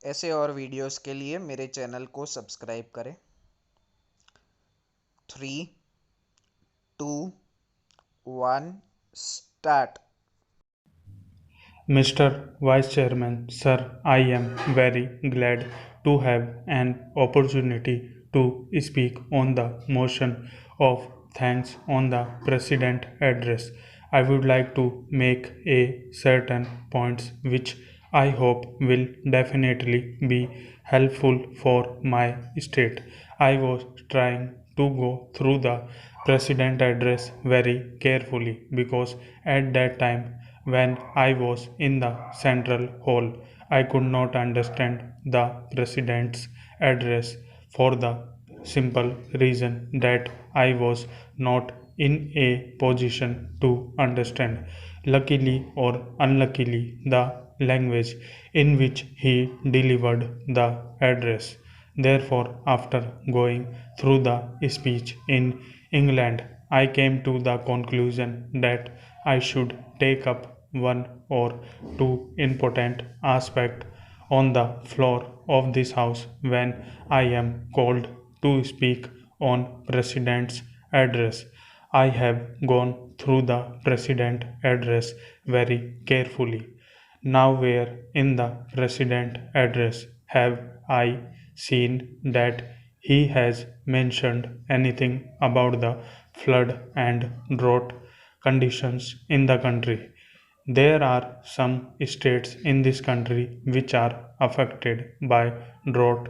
ऐसे और वीडियोस के लिए मेरे चैनल को सब्सक्राइब करें। 3, 2, 1, start. Mr. Vice Chairman, Sir, I am very glad to have an opportunity to speak on the motion of thanks on the President address. I would like to make a certain points which I hope will definitely be helpful for my state. I was trying to go through the President address very carefully because at that time when I was in the central hall, I could not understand the President's address for the simple reason that I was not in a position to understand. Luckily or unluckily, the language in which he delivered the address. Therefore, after going through the speech in England, I came to the conclusion that I should take up one or two important aspects on the floor of this house when I am called to speak on President's address. I have gone through the President address very carefully. Now, where in the President address have I seen that he has mentioned anything about the flood and drought conditions in the country? There are some states in this country which are affected by drought.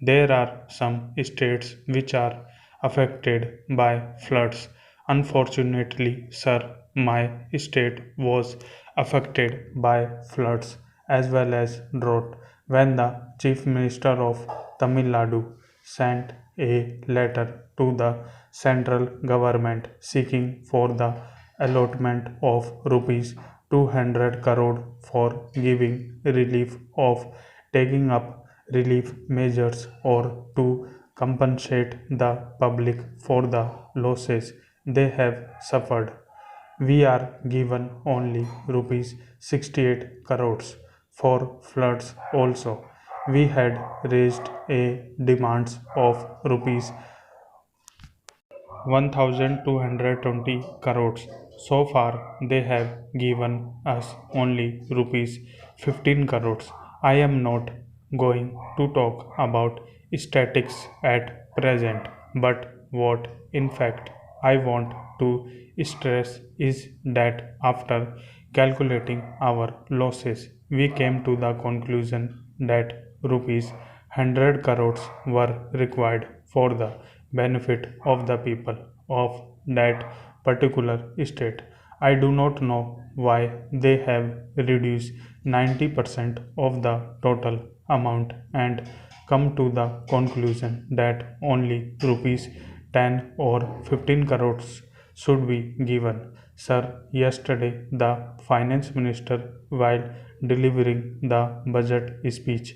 There are some states which are affected by floods. Unfortunately, sir, my state was affected by floods as well as drought when the Chief Minister of Tamil Nadu sent a letter to the central government seeking for the allotment of rupees 200 crore for giving relief of taking up relief measures or to compensate the public for the losses they have suffered. We are given only rupees 68 crores for floods also. We had raised a demands of rupees 1220 crores. So far, they have given us only rupees 15 crores. I am not going to talk about statics at present, but what in fact I want to stress is that after calculating our losses, we came to the conclusion that rupees 100 crores were required for the benefit of the people of that particular state. I do not know why they have reduced 90% of the total amount and come to the conclusion that only rupees 10 or 15 crores should be given. Sir, yesterday the finance minister, while delivering the budget speech,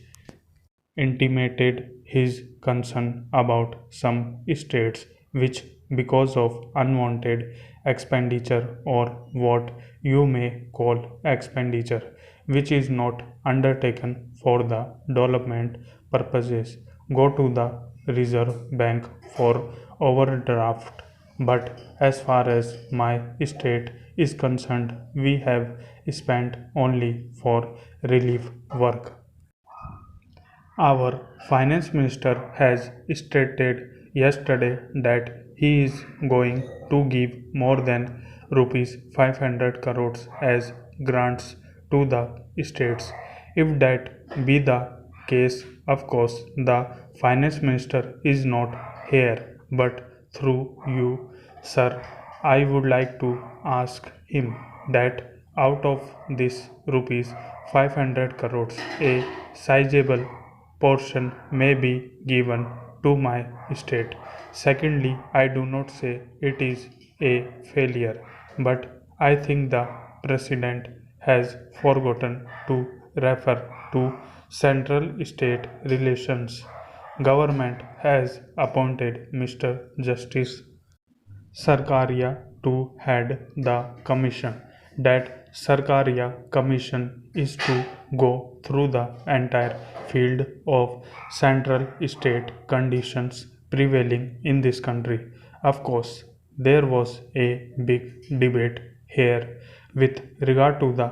intimated his concern about some states which, because of unwanted expenditure or what you may call expenditure, which is not undertaken for the development purposes, go to the Reserve Bank for overdraft. But as far as my state is concerned, we have spent only for relief work. Our finance minister has stated yesterday that he is going to give more than rupees 500 crores as grants to the states. If that be the case, of course, the finance minister is not here, but through you, sir, I would like to ask him that out of this rupees 500 crores, a sizable portion may be given to my state. Secondly, I do not say it is a failure, but I think the President has forgotten to refer to central state relations. Government has appointed Mr. Justice Sarkaria to head the commission. That Sarkaria commission is to go through the entire field of central state conditions prevailing in this country. Of course, there was a big debate here with regard to the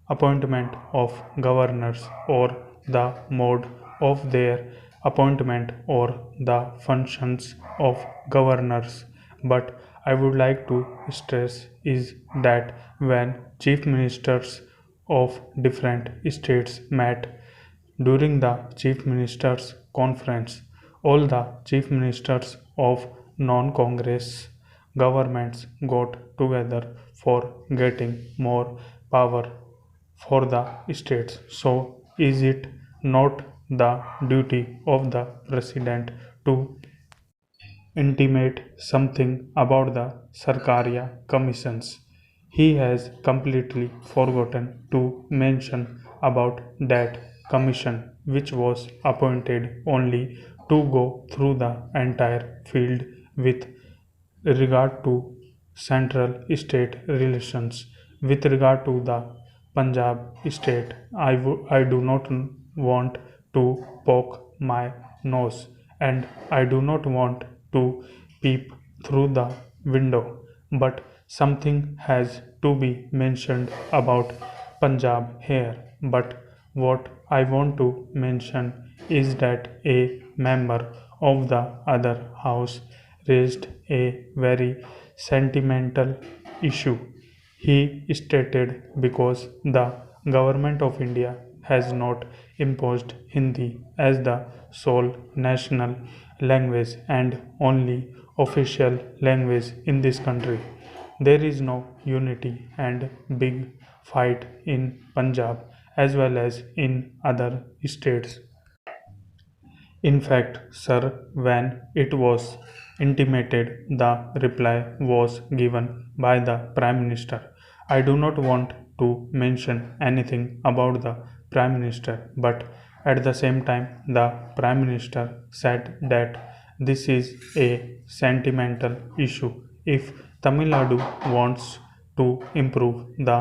appointment of governors or the mode of their appointment or the functions of governors. But I would like to stress is that when chief ministers of different states met during the chief ministers conference, all the chief ministers of non-congress governments got together for getting more power for the states. So, is it not the duty of the president to intimate something about the Sarkaria commissions? He has completely forgotten to mention about that commission, which was appointed only to go through the entire field with regard to central state relations. With regard to the Punjab state, I do not want to poke my nose and I do not want to peep through the window, but something has to be mentioned about Punjab here. But what I want to mention is that a member of the other house raised a very sentimental issue. He stated because the government of India has not imposed Hindi as the sole national language and only official language in this country. There is no unity and big fight in Punjab as well as in other states. In fact, sir, when it was intimated, the reply was given by the Prime Minister. I do not want to mention anything about the Prime Minister, but at the same time, the Prime Minister said that this is a sentimental issue. If Tamil Nadu wants to improve the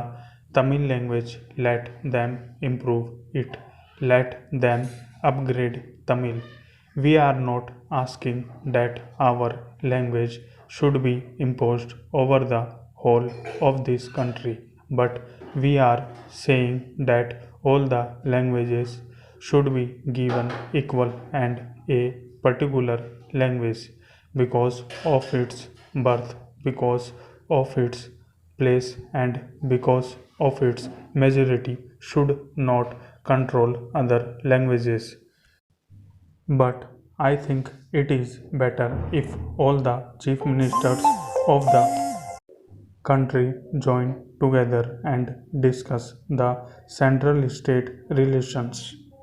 Tamil language, let them improve it. Let them upgrade Tamil. We are not asking that our language should be imposed over the whole of this country, but we are saying that all the languages should be given equal and a particular language because of its birth, because of its place, and because of its majority should not control other languages. But I think it is better if all the chief ministers of the country join together and discuss the central state relations.